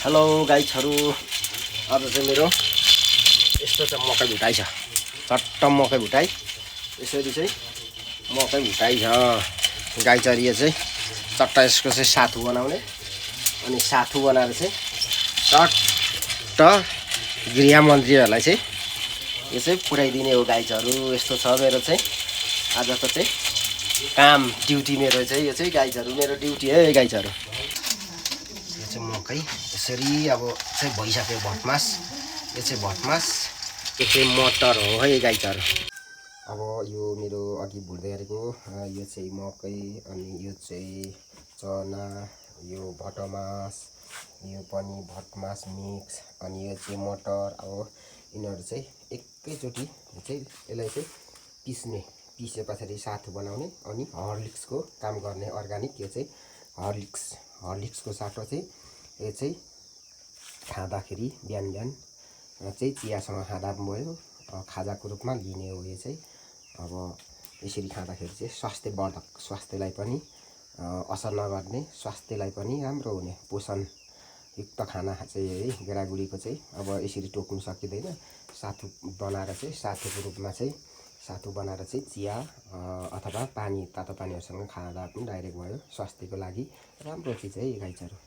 Hello गाइजहरू, आज चाहिँ मेरो यस्तो चाहिँ मकै भुटाइ छ। चट्ट मकै भुटाइ, यसरी चाहिँ मकै भुटाइ छ। गाइचरी चाहिँ चट्ट यसको चाहिँ साथु बनाउने, अनि साथु बनाएर चाहिँ चट्ट गृहमन्त्रीहरूलाई चाहिँ यो चाहिँ पुऱ्याइदिने हो। गाइजहरू यस्तो छ मेरो चाहिँ आजको चाहिँ काम, ड्युटी मेरो चाहिँ यो चाहिँ गाइजहरू, मेरो ड्युटी है गाइजहरू। यो चाहिँ मकै यसरी अब चाहिँ भइसक्यो भटमास। यो चाहिँ भटमास, यो चाहिँ मटर हो है गाइजहरू। अब यो मेरो अघि भुट्दै गरेको यो चाहिँ मकै, अनि यो चाहिँ चना, यो भटमास, यो पनि भटमास मिक्स, अनि यो चाहिँ मटर। अब यिनीहरू चाहिँ एकैचोटि चाहिँ यसलाई चाहिँ पिसे पछाडि साथु बनाउने, अनि हर्लिक्सको काम गर्ने अर्ग्यानिक। यो चाहिँ हर्लिक्सको साटो चाहिँ यो चाहिँ खाँदाखेरि बिहान चाहिँ चियासँग खाँदा पनि भयो, खाजाको रूपमा लिने हो। यो चाहिँ अब यसरी खाँदाखेरि चाहिँ स्वास्थ्यवर्धक, स्वास्थ्यलाई पनि असर नगर्ने, स्वास्थ्यलाई पनि राम्रो हुने पोषणयुक्त खाना चाहिँ है गेडागुडीको चाहिँ अब यसरी टोक्नु सकिँदैन। साथु बनाएर चाहिँ साथु बनाएर चाहिँ चिया अथवा पानी, तातो पानीहरूसँग खाँदा पनि डाइरेक्ट भयो, स्वास्थ्यको लागि राम्रो चिज है गाइजहरू।